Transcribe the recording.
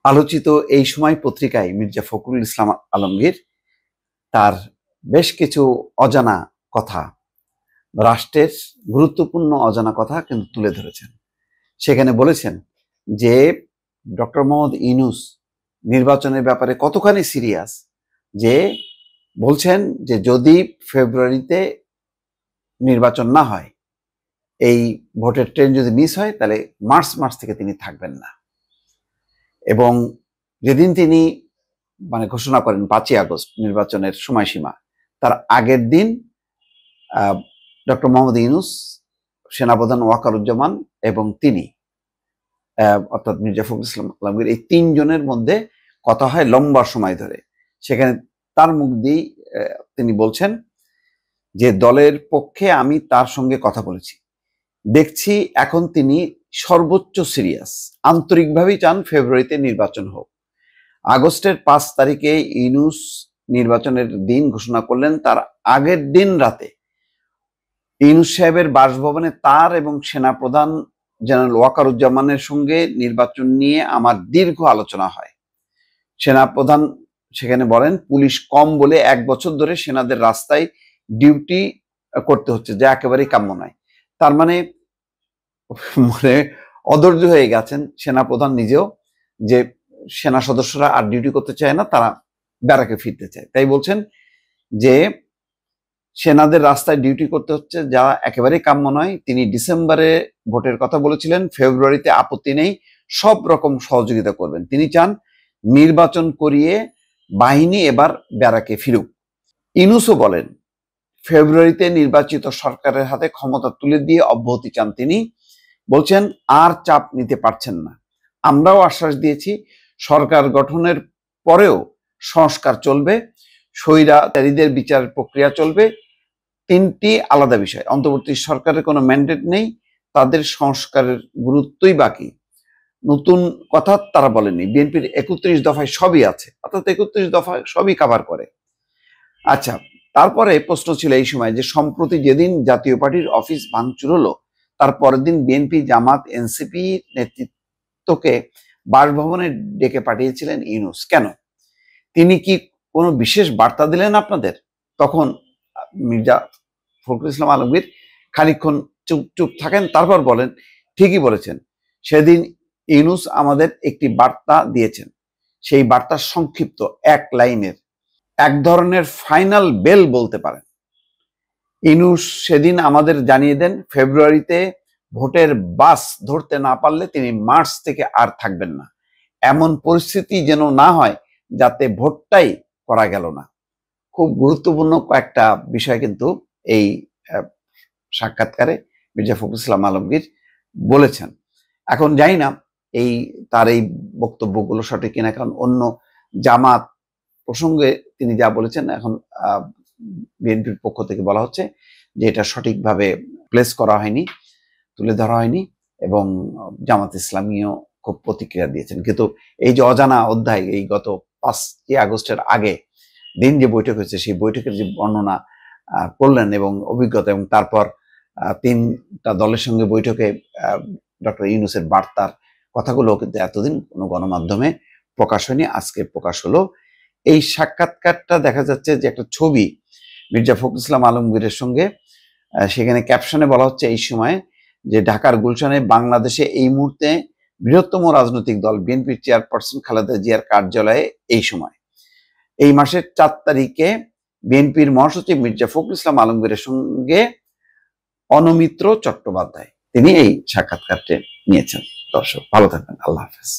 আলোচিত এই সময় পত্রিকায় মির্জা ফখরুল ইসলাম আলমগীর তার বেশ কিছু অজানা কথা, রাষ্ট্রের গুরুত্বপূর্ণ অজানা কথা কিন্তু তুলে ধরেছেন। সেখানে বলেছেন যে ডক্টর মোহাম্মদ ইউনূস নির্বাচনের ব্যাপারে কতখানি সিরিয়াস, যে বলছেন যে যদি ফেব্রুয়ারিতে নির্বাচন না হয়, এই ভোটের ট্রেন যদি মিস হয়, তাহলে মার্চ থেকে তিনি থাকবেন না। এবং যেদিন তিনি ঘোষণা করেন 5ই আগস্ট নির্বাচনের সময়সীমা, তার আগের দিন ডক্টর মোহাম্মদ ইউনূস, সেনাপ্রধান ওয়াকারুজ্জামান এবং তিনি অর্থাৎ মির্জা ফখরুল ইসলাম আলমগীর, এই তিনজনের মধ্যে কথা হয় লম্বা সময় ধরে। সেখানে তার মুখ দিয়েই তিনি বলছেন যে দলের পক্ষে আমি তার সঙ্গে কথা বলেছি, দেখছি এখন তিনি সর্বোচ্চ সিরিয়াস, আন্তরিকভাবেই চান ফেব্রুয়ারিতে নির্বাচন হোক। আগস্টের 5 তারিখে ইউনূস নির্বাচনের দিন ঘোষণা করলেন, তার আগের দিন রাতে ইউনূস সাহেবের বাসভবনে তার এবং সেনাপ্রধান জেনারেল ওয়াকারুজ্জামানের সঙ্গে নির্বাচন নিয়ে আমার দীর্ঘ আলোচনা হয়। সেনাপ্রধান সেখানে বলেন, পুলিশ কম বলে 1 বছর ধরে সেনাদের রাস্তায় ডিউটি করতে হচ্ছে, যা একেবারেই কাম্য নয়। তার মানে অধৈর্য হয়ে গেছেন সেনাপ্রধান নিজেও, যে সেনা সদস্যরা আর ডিউটি করতে চায় না, তারা ব্যারাকে ফিরতে চায়। তাই বলছেন যে সেনাদের রাস্তায় ডিউটি করতে হচ্ছে, যা একেবারেই কাম্য নয়। তিনি ডিসেম্বরে ভোটের কথা বলেছিলেন, ফেব্রুয়ারিতে আপত্তি নেই, সব রকম সহযোগিতা করবেন। তিনি চান নির্বাচন করিয়ে বাহিনী এবার ব্যারাকে ফিরুক। ইউনূসও বলেন, ফেব্রুয়ারিতে নির্বাচিত সরকারের হাতে ক্ষমতা তুলে দিয়ে অব্যাহতি চান তিনি। বলছেন আর চাপ নিতে পারছেন না। আমরাও আশ্বাস দিয়েছি, সরকার গঠনের পরেও সংস্কার চলবে, স্বৈরাচারীদের বিচার প্রক্রিয়া চলবে। 3টি আলাদা বিষয়। অন্তর্বর্তী সরকারের কোনো ম্যান্ডেট নেই, তাদের সংস্কারের গুরুত্বই বাকি। নতুন কথা তারা বলেনি। বিএনপির 31 দফায় সবই আছে, অর্থাৎ 31 দফায় সবই কভার করে। আচ্ছা, তারপরে প্রশ্ন ছিল এই সময় যে সম্প্রতি যেদিন জাতীয় পার্টির অফিস ভাঙচুর হলো, তার পরের দিন বিএনপি, জামাত, এনসিপি নেতৃত্বকে বাসভবনে ডেকে পাঠিয়েছিলেন ইউনূস। কেন? তিনি কি কোনো বিশেষ বার্তা দিলেন আপনাদের? তখন মির্জা ফখরুল ইসলাম আলমগীর খানিকক্ষণ চুপ থাকেন, তারপর বলেন, ঠিকই বলেছেন, সেদিন ইউনূস আমাদের একটি বার্তা দিয়েছেন। সেই বার্তা সংক্ষিপ্ত, 1 লাইনের, এক ধরনের ফাইনাল বেল বলতে পারেন। ইউনূস সেদিন আমাদের জানিয়ে দেন, ফেব্রুয়ারিতে ভোটের বাস ধরতে না পারলে তিনি মার্চ থেকে আর থাকবেন না। এমন পরিস্থিতি যেন না হয় যাতে ভোটটাই করা গেল না। খুব গুরুত্বপূর্ণ কয়েকটা বিষয় কিন্তু এই সাক্ষাৎকারে মির্জা ফখরুল ইসলাম আলমগীর বলেছেন। এখন জানি না তার এই বক্তব্যগুলো সঠিক কিনা, কারণ অন্য জামাত প্রসঙ্গে তিনি যা বলেছেন, এখন বিএনপির পক্ষ থেকে বলা হচ্ছে যে এটা সঠিকভাবে প্লেস করা হয়নি, তুলে ধরা হয়নি, এবং জামাত ইসলামীও খুব প্রতিক্রিয়া দিয়েছেন। কিন্তু এই যে অজানা অধ্যায়, এই গত 5ই আগস্টের আগে দিন যে বৈঠক হয়েছে, সেই বৈঠকের যে বর্ণনা করলেন এবং অভিজ্ঞতা, এবং তারপর 3টা দলের সঙ্গে বৈঠকে ডক্টর ইউনূসের বার্তার কথাগুলো কিন্তু এতদিন কোনো গণমাধ্যমে প্রকাশ হয়নি, আজকে প্রকাশ হলো। এই সাক্ষাৎকারটা দেখা যাচ্ছে যে একটা ছবি মির্জা ফখরুল ইসলাম আলমগীরের সঙ্গে, সেখানে ক্যাপশনে বলা হচ্ছে এই সময় যে ঢাকার গুলশানে বাংলাদেশে এই মুহূর্তে বৃহত্তম রাজনৈতিক দল বিএনপির চেয়ারপারসন খালেদা জিয়ার কার্যালয়ে এই সময়, এই মাসের 4 তারিখে বিএনপির মহাসচিব মির্জা ফখরুল ইসলাম আলমগীরের সঙ্গে অনমিত্র চট্টোপাধ্যায়, তিনি এই সাক্ষাৎকারটি নিয়েছেন। দর্শক ভালো থাকবেন, আল্লাহ হাফেজ।